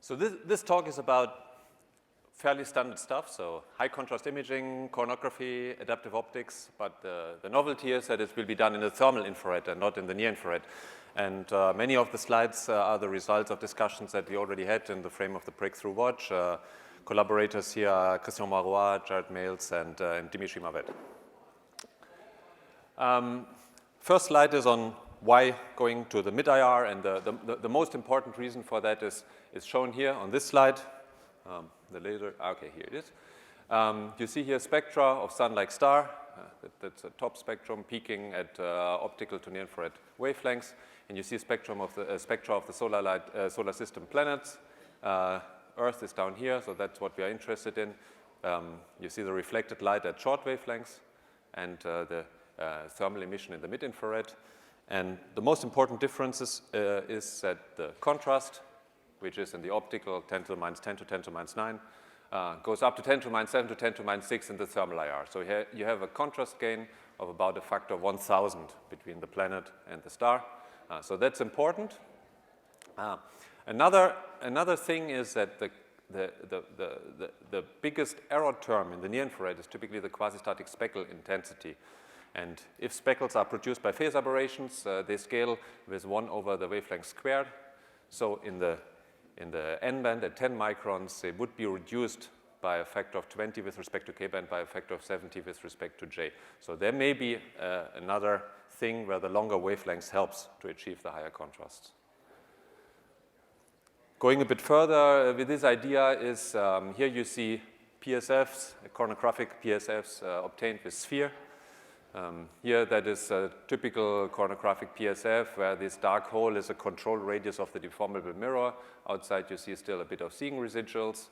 So this talk is about fairly standard stuff, so high contrast imaging, coronagraphy, adaptive optics, but the novelty is that it will be done in the thermal infrared and not in the near infrared. And many of the slides are the results of discussions that we already had in the frame of the Breakthrough Watch. Collaborators here are Christian Marois, Jared Males, and Dimitri Mavet. First slide is on why going to the mid-IR, and the most important reason for that is shown here on this slide. The laser, okay, here it is. You see here spectra of sun-like star. That's a top spectrum peaking at optical to near-infrared wavelengths. And you see spectrum of the spectra of the solar system planets. Earth is down here, so that's what we are interested in. You see the reflected light at short wavelengths and the thermal emission in the mid-infrared. And the most important difference is that the contrast, which is in the optical 10 to the minus 10 to 10 to the minus 9, goes up to 10 to the minus 7 to 10 to the minus 6 in the thermal IR. So here you have a contrast gain of about a factor of 1,000 between the planet and the star. So that's important. Another thing is that the biggest error term in the near infrared is typically the quasi static speckle intensity. And if speckles are produced by phase aberrations, they scale with 1 over the wavelength squared. So in the N-band at 10 microns, they would be reduced by a factor of 20 with respect to K-band, by a factor of 70 with respect to J. So there may be another thing where the longer wavelengths helps to achieve the higher contrasts. Going a bit further with this idea is here you see PSFs, coronagraphic PSFs obtained with sphere. Here that is a typical coronagraphic PSF where this dark hole is a control radius of the deformable mirror. Outside you see still a bit of seeing residuals.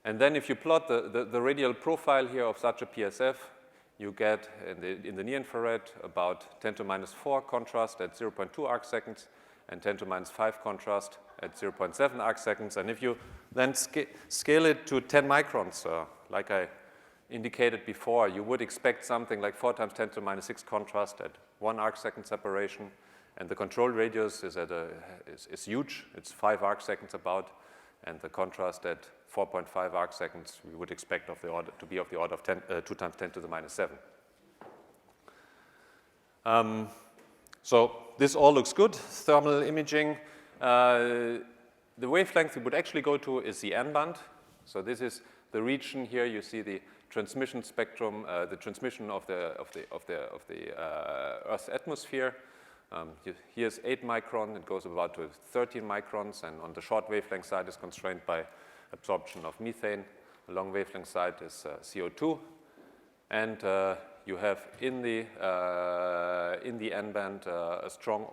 And then if you plot the radial profile here of such a PSF, you get in the near infrared about 10 to the minus 4 contrast at 0.2 arc seconds and 10 to the minus 5 contrast at 0.7 arc seconds. And if you then scale it to 10 microns, like I indicated before, you would expect something like 4 times 10 to the minus 6 contrast at 1 arc second separation. And the control radius is huge. It's 5 arc seconds about. And the contrast at 4.5 arc seconds, we would expect to be of the order of 2 times 10 to the minus 7. So this all looks good. Thermal imaging. The wavelength we would actually go to is the N-band. So this is the region here. You see the transmission spectrum, the transmission of the Earth's atmosphere. Here's 8 micron. It goes about to 13 microns, and on the short wavelength side is constrained by absorption of methane. The long wavelength side is CO2, and you have in the N-band a strong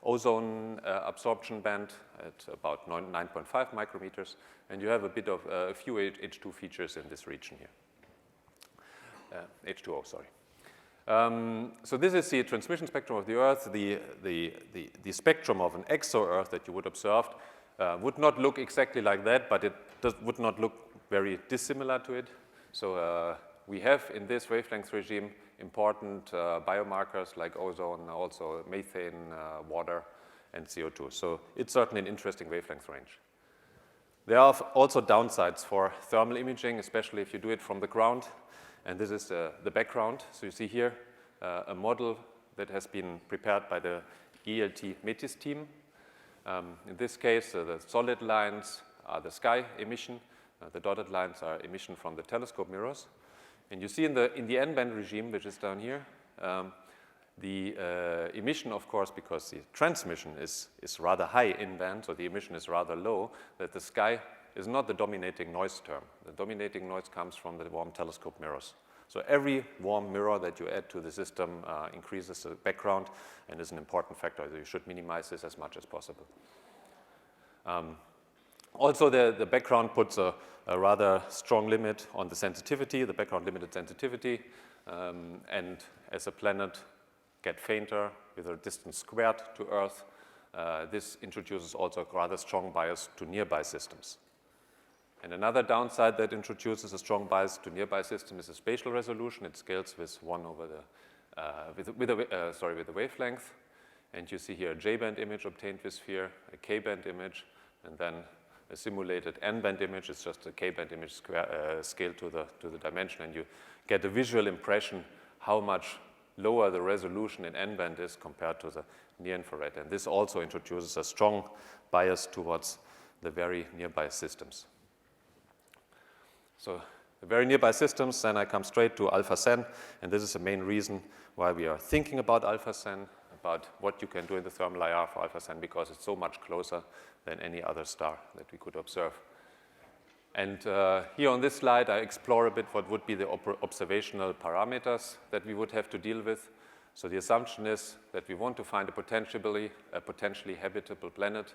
ozone absorption band at about 9.5 micrometers, and you have a bit of a few H2 features in this region here. H2O, sorry. So this is the transmission spectrum of the Earth. The spectrum of an exo-Earth that you would observe would not look exactly like that, but it would not look very dissimilar to it. So we have in this wavelength regime important biomarkers like ozone, also methane, water, and CO2. So it's certainly an interesting wavelength range. There are also downsides for thermal imaging, especially if you do it from the ground. And this is the background. So you see here a model that has been prepared by the ELT METIS team. In this case, the solid lines are the sky emission. The dotted lines are emission from the telescope mirrors. And you see in the N-band regime, which is down here, the emission, of course, because the transmission is rather high in-band, so the emission is rather low, that the sky is not the dominating noise term. The dominating noise comes from the warm telescope mirrors. So every warm mirror that you add to the system increases the background and is an important factor. So you should minimize this as much as possible. Also, the background puts a rather strong limit on the sensitivity, the background limited sensitivity. And as a planet get fainter with a distance squared to Earth, this introduces also a rather strong bias to nearby systems. And another downside that introduces a strong bias to nearby systems is the spatial resolution. It scales with 1 over the wavelength. And you see here a J-band image obtained with sphere, a K-band image, and then a simulated N-band image. It's just a K-band image scaled to the dimension, and you get a visual impression how much lower the resolution in N-band is compared to the near-infrared. And this also introduces a strong bias towards the very nearby systems. So the very nearby systems, then I come straight to aCen, and this is the main reason why we are thinking about aCen, about what you can do in the thermal IR for aCen, because it's so much closer than any other star that we could observe. And here on this slide, I explore a bit what would be the observational parameters that we would have to deal with. So the assumption is that we want to find a potentially habitable planet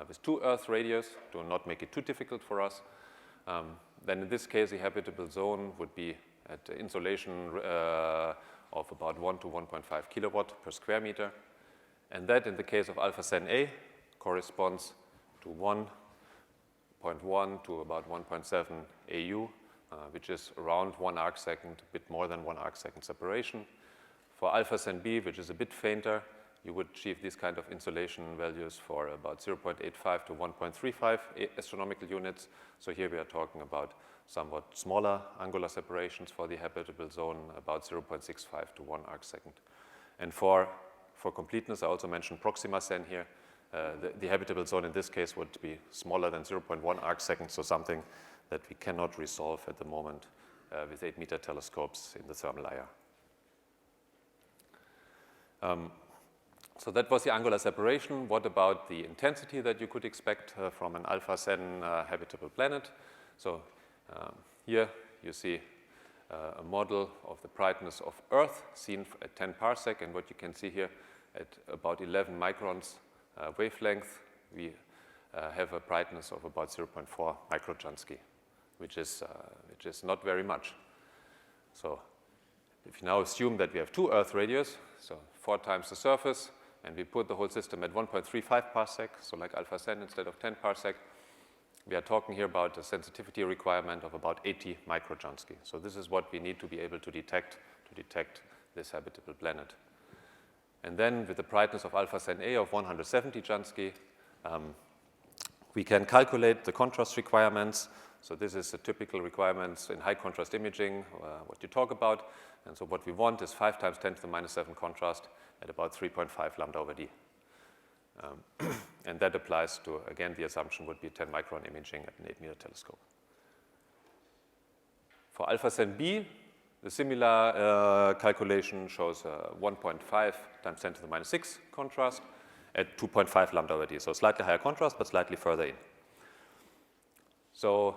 with 2 Earth radius to not make it too difficult for us. Then in this case, the habitable zone would be at insolation of about 1 to 1.5 kilowatt per square meter. And that, in the case of aCen A, corresponds to 1.1 to about 1.7 AU, which is around 1 arcsecond, a bit more than 1 arcsecond separation. For aCen B, which is a bit fainter, you would achieve these kind of insolation values for about 0.85 to 1.35 astronomical units. So here we are talking about somewhat smaller angular separations for the habitable zone, about 0.65 to 1 arcsecond. And for completeness, I also mentioned ProximaCen here. The habitable zone in this case would be smaller than 0.1 arcsecond, so something that we cannot resolve at the moment with 8-meter telescopes in the thermal IR. So that was the angular separation. What about the intensity that you could expect from an aCen habitable planet? So here you see a model of the brightness of Earth seen at 10 parsec, and what you can see here at about 11 microns wavelength, we have a brightness of about 0.4 microjansky, which is not very much. So if you now assume that we have 2 Earth radius, so 4 times the surface, and we put the whole system at 1.35 parsec, so like aCen instead of 10 parsec, we are talking here about a sensitivity requirement of about 80 microjansky. So this is what we need to be able to detect this habitable planet. And then with the brightness of aCen A of 170 Jansky, we can calculate the contrast requirements. So this is the typical requirements in high contrast imaging, what you talk about. And so what we want is 5 times 10 to the minus 7 contrast at about 3.5 lambda over d. And that applies to, again, the assumption would be 10 micron imaging at an 8-meter telescope. For aCen B, the similar calculation shows 1.5 times 10 to the minus 6 contrast at 2.5 lambda over d. So slightly higher contrast, but slightly further in. So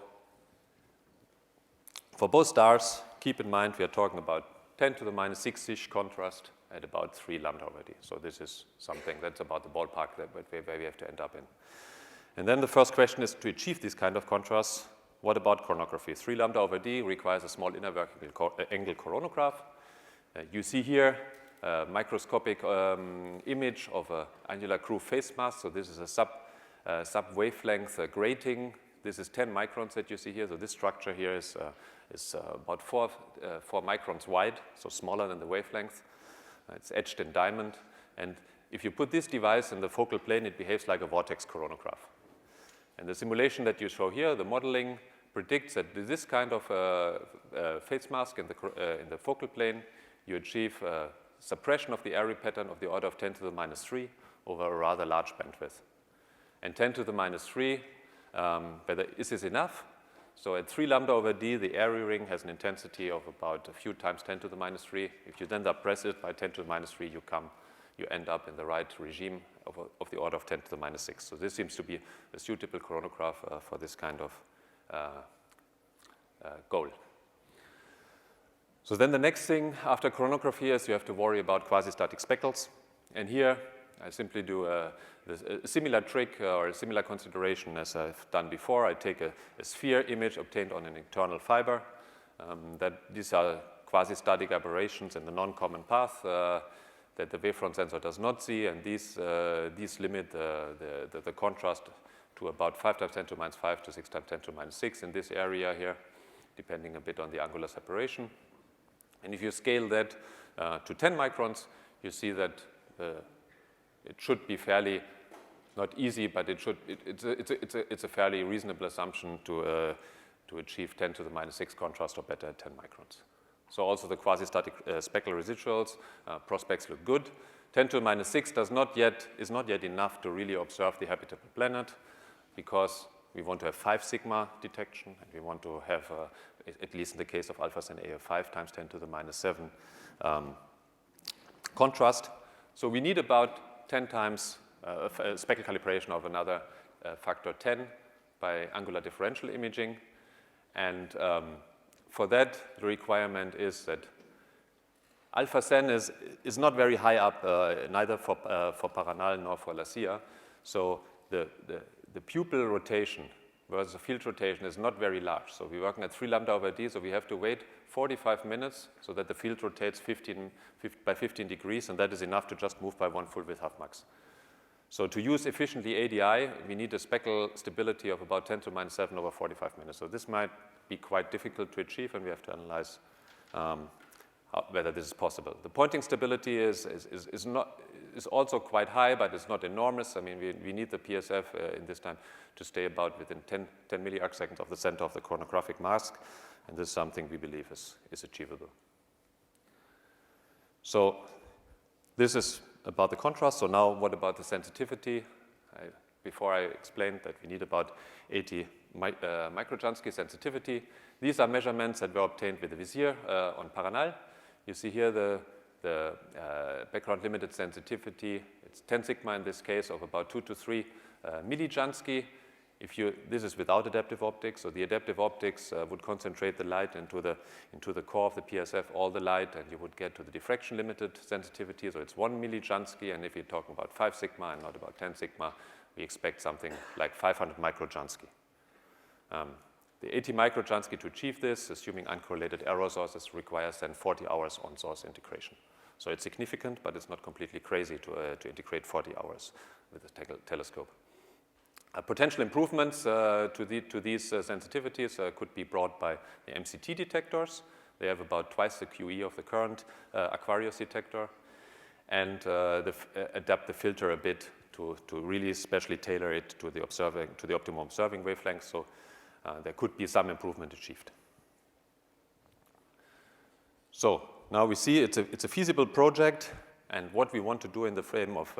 for both stars, keep in mind we are talking about 10 to the minus 6-ish contrast at about 3 lambda over d. So this is something that's about the ballpark where we have to end up in. And then the first question is, to achieve this kind of contrast, what about coronagraphy? 3 lambda over d requires a small inner vertical angle coronagraph. You see here a microscopic image of an annular groove phase mask. So this is a sub-wavelength grating. This is 10 microns that you see here. So this structure here is about 4 microns wide, so smaller than the wavelength. It's etched in diamond. And if you put this device in the focal plane, it behaves like a vortex coronagraph. And the simulation that you show here, the modeling, predicts that with this kind of phase mask in the focal plane, you achieve suppression of the Airy pattern of the order of 10 to the minus 3 over a rather large bandwidth. And 10 to the minus 3, whether is this enough? So at 3 lambda over d, the Airy ring has an intensity of about a few times 10 to the minus 3. If you then suppress it by 10 to the minus 3, you end up in the right regime of the order of 10 to the minus 6. So this seems to be a suitable coronagraph for this kind of goal. So then the next thing after coronagraphy is you have to worry about quasi static speckles. And here I simply do a similar trick or a similar consideration as I've done before. I take a sphere image obtained on an internal fiber. These are quasi static aberrations in the non-common path that the wavefront sensor does not see, and these limit the contrast to about 5 times 10 to the minus 5 to 6 times 10 to the minus 6 in this area here, depending a bit on the angular separation. And if you scale that to 10 microns, you see that it should be fairly not easy, but it's a fairly reasonable assumption to achieve 10 to the minus 6 contrast or better at 10 microns. So also the quasi-static speckle residuals prospects look good. 10 to the minus 6 is not yet enough to really observe the habitable planet, because we want to have 5 sigma detection, and we want to have, at least in the case of aCen A, 5 times 10 to the minus 7 contrast. So we need about 10 times speckle calibration of another factor 10 by angular differential imaging. And for that, the requirement is that aCen is not very high up, neither for Paranal nor for LaCIA. So the pupil rotation versus the field rotation is not very large. So we're working at 3 lambda over d, so we have to wait 45 minutes so that the field rotates by 15 degrees, and that is enough to just move by 1 full width half max. So to use efficiently ADI, we need a speckle stability of about 10 to the minus 7 over 45 minutes. So this might be quite difficult to achieve, and we have to analyze whether this is possible. The pointing stability is also quite high, but it's not enormous. I mean, we need the PSF in this time to stay about within 10 milliarc seconds of the center of the chronographic mask, and this is something we believe is achievable. So this is about the contrast. So now what about the sensitivity? Before I explained that we need about 80 microjansky sensitivity. These are measurements that were obtained with the VISIR on Paranal. You see here the background limited sensitivity. It's 10 sigma in this case of about 2 to 3 millijansky. This is without adaptive optics, so the adaptive optics would concentrate the light into the core of the PSF, all the light, and you would get to the diffraction limited sensitivity, so it's 1 millijansky, and if you're talking about 5 sigma and not about 10 sigma, we expect something like 500 microjansky. The 80 microjansky to achieve this, assuming uncorrelated error sources, requires then 40 hours on source integration. So it's significant, but it's not completely crazy to integrate 40 hours with a telescope. Potential improvements to these sensitivities could be brought by the MCT detectors. They have about twice the QE of the current Aquarius detector, and adapt the filter a bit to really specially tailor it to the optimum observing wavelength. So there could be some improvement achieved. So now we see it's a feasible project, and what we want to do in the frame of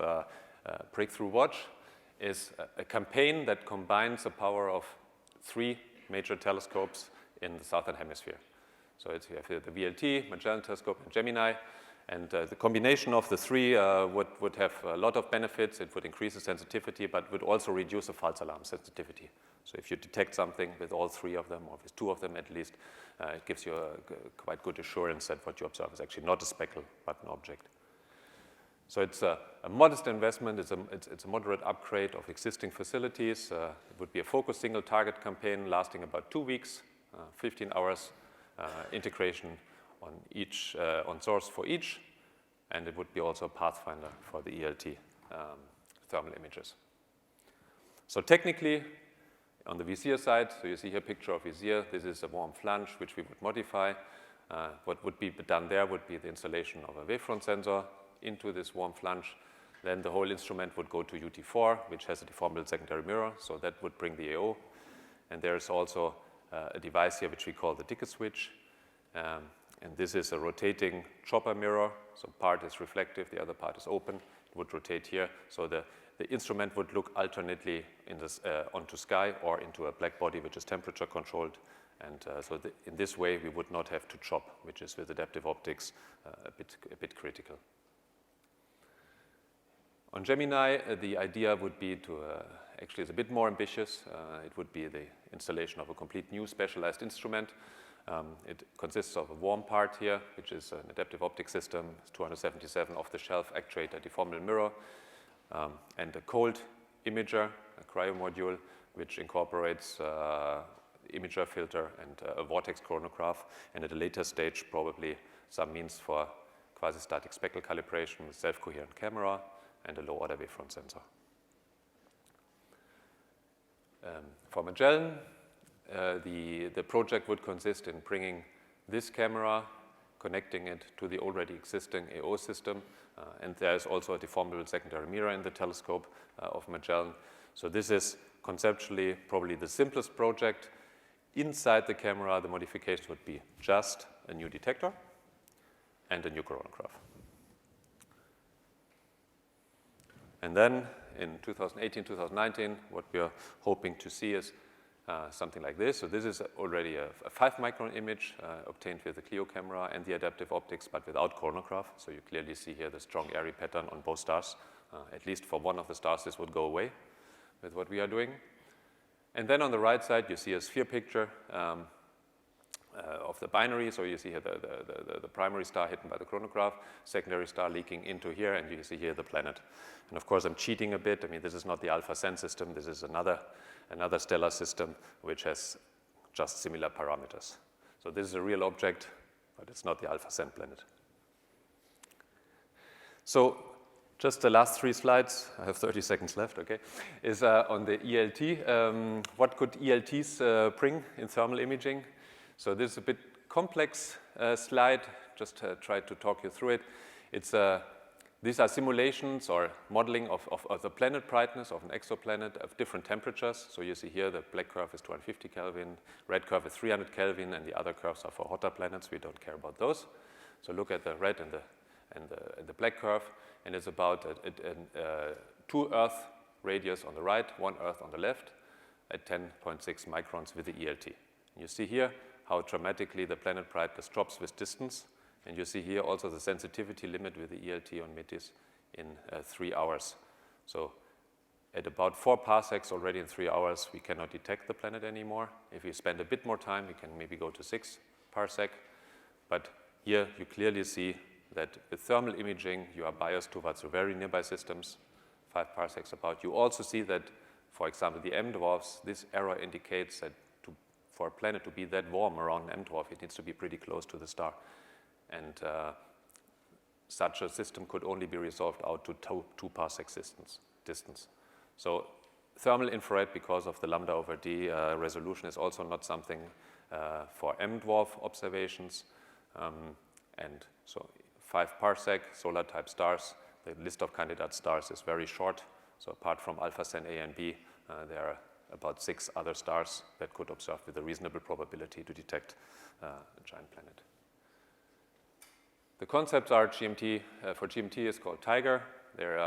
Breakthrough Watch is a campaign that combines the power of 3 major telescopes in the southern hemisphere. So you have the VLT, Magellan Telescope, and GEMINI, and the combination of the 3 would have a lot of benefits. It would increase the sensitivity, but would also reduce the false alarm sensitivity. So if you detect something with all 3 of them, or with 2 of them at least, it gives you a quite good assurance that what you observe is actually not a speckle, but an object. So it's a modest investment. It's a moderate upgrade of existing facilities. It would be a focused single target campaign lasting about 2 weeks, 15 hours integration on source for each, and it would be also a pathfinder for the ELT thermal images. So technically, on the VISIR side, so you see here a picture of VISIR. This is a warm flange which we would modify. What would be done there would be the installation of a wavefront sensor into this warm flange. Then the whole instrument would go to UT4, which has a deformable secondary mirror, so that would bring the AO. And there's also a device here which we call the Dicke switch. And this is a rotating chopper mirror, so part is reflective, the other part is open. It would rotate here, so the instrument would look alternately onto sky or into a black body which is temperature controlled. And in this way, we would not have to chop, which is with adaptive optics a bit critical. On GEMINI, the idea would be to, actually it's a bit more ambitious. It would be the installation of a complete new specialized instrument. It consists of a warm part here, which is an adaptive optics system, 277 off-the-shelf actuator deformable mirror, and a cold imager, a cryo module, which incorporates imager filter and a vortex chronograph, and at a later stage, probably some means for quasi-static speckle calibration with self-coherent camera and a low-order wavefront sensor. For Magellan, the project would consist in bringing this camera, connecting it to the already existing AO system, And there is also a deformable secondary mirror in the telescope of Magellan. So this is conceptually probably the simplest project. Inside the camera, the modification would be just a new detector and a new coronagraph. And then in 2018, 2019, what we are hoping to see is something like this. So this is already a 5-micron image obtained with the Clio camera and the adaptive optics, but without coronagraph. So you clearly see here the strong Airy pattern on both stars. At least for one of the stars, this would go away with what we are doing. And then on the right side, you see a sphere picture of the binary. So you see here the primary star hidden by the coronagraph, secondary star leaking into here, and you see here the planet. And of course, I'm cheating a bit. I mean, this is not the aCen system. This is another stellar system which has just similar parameters. So this is a real object, but it's not the aCen planet. So just the last 3 slides, I have 30 seconds left, okay, is on the ELT. What could ELTs bring in thermal imaging? So this is a bit complex slide, just try to talk you through it. These are simulations or modeling of the planet brightness of an exoplanet of different temperatures. So you see here the black curve is 250 Kelvin, red curve is 300 Kelvin, and the other curves are for hotter planets. We don't care about those. So look at the red and the black curve, and it's about 2 Earth radius on the right, 1 Earth on the left, at 10.6 microns with the ELT. You see here how dramatically the planet brightness drops with distance. And you see here also the sensitivity limit with the ELT on METIS in 3 hours. So at about 4 parsecs already in 3 hours, we cannot detect the planet anymore. If we spend a bit more time, we can maybe go to 6 parsec. But here you clearly see that with thermal imaging, you are biased towards the very nearby systems, 5 parsecs about. You also see that, for example, the M dwarfs, this error indicates that for a planet to be that warm around an M dwarf, it needs to be pretty close to the star. And such a system could only be resolved out to 2 parsec distance. So thermal infrared, because of the lambda over d resolution, is also not something for M dwarf observations. And so 5 parsec, solar type stars, the list of candidate stars is very short. So apart from aCen A and B, there are about 6 other stars that could observe with a reasonable probability to detect a giant planet. The concepts are GMT, for GMT is called Tiger. Here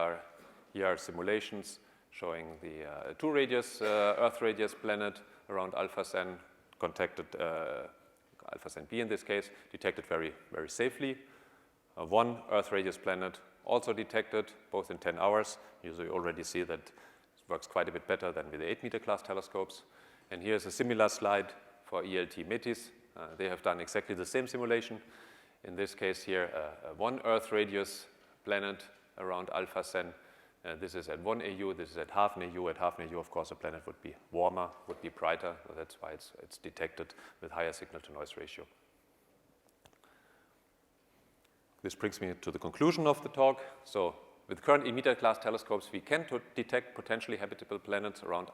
are simulations showing the 2 radius, Earth radius planet around aCen, contacted aCen B in this case, detected very, very safely. 1 Earth radius planet also detected, both in 10 hours. You already see that it works quite a bit better than with the 8-meter class telescopes. And here's a similar slide for ELT METIS. They have done exactly the same simulation. In this case here, 1 Earth radius planet around aCen. This is at 1 AU, this is at half an AU. At half an AU, of course, the planet would be warmer, would be brighter. So that's why it's detected with higher signal-to-noise ratio. This brings me to the conclusion of the talk. So with current E-meter class telescopes, we can detect potentially habitable planets around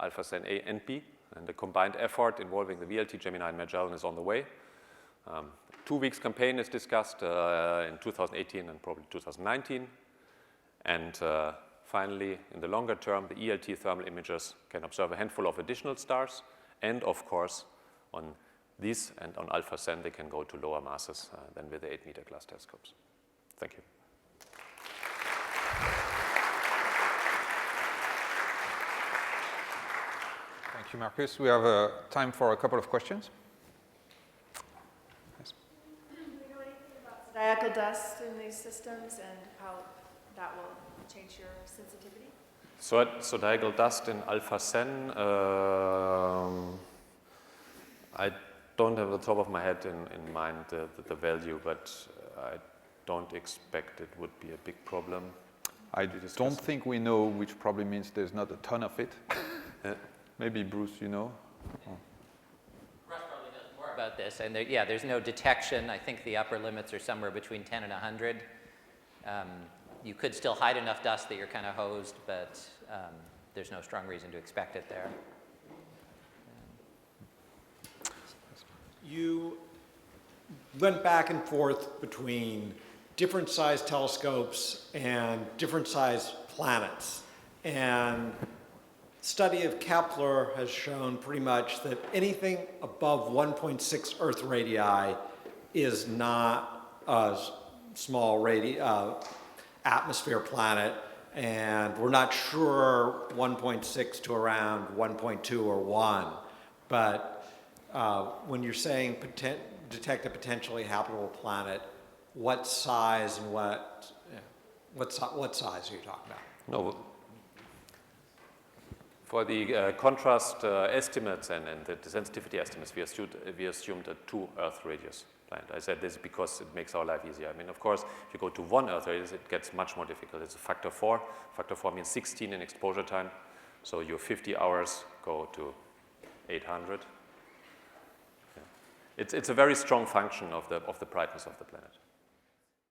aCen A and B. And the combined effort involving the VLT, GEMINI, and Magellan is on the way. 2 weeks campaign is discussed in 2018 and probably 2019. And finally, in the longer term, the ELT thermal imagers can observe a handful of additional stars. And of course, on these and on aCen, they can go to lower masses than with the 8-meter class telescopes. Thank you. Thank you, Markus. We have time for a couple of questions. Yes. Do you know anything about zodiacal dust in these systems and how that will change your sensitivity? Zodiacal dust in aCen, I don't have the top of my head in mind the value, but I don't expect it would be a big problem. I don't think we know, which probably means there's not a ton of it. Yeah. Maybe Bruce, you know? Oh. Russ probably knows more about this. And there's no detection. I think the upper limits are somewhere between 10 and 100. You could still hide enough dust that you're kind of hosed, but there's no strong reason to expect it there. You went back and forth between different size telescopes and different size planets. And study of Kepler has shown pretty much that anything above 1.6 Earth radii is not a small atmosphere planet, and we're not sure 1.6 to around 1.2 or 1. But when you're saying detect a potentially habitable planet, what size and what size are you talking about? No. For the contrast estimates and the sensitivity estimates, we assumed a 2 Earth radius planet. I said this because it makes our life easier. I mean, of course, if you go to 1 Earth radius, it gets much more difficult. It's a factor 4. Factor 4 means 16 in exposure time. So your 50 hours go to 800. Yeah. It's a very strong function of the brightness of the planet.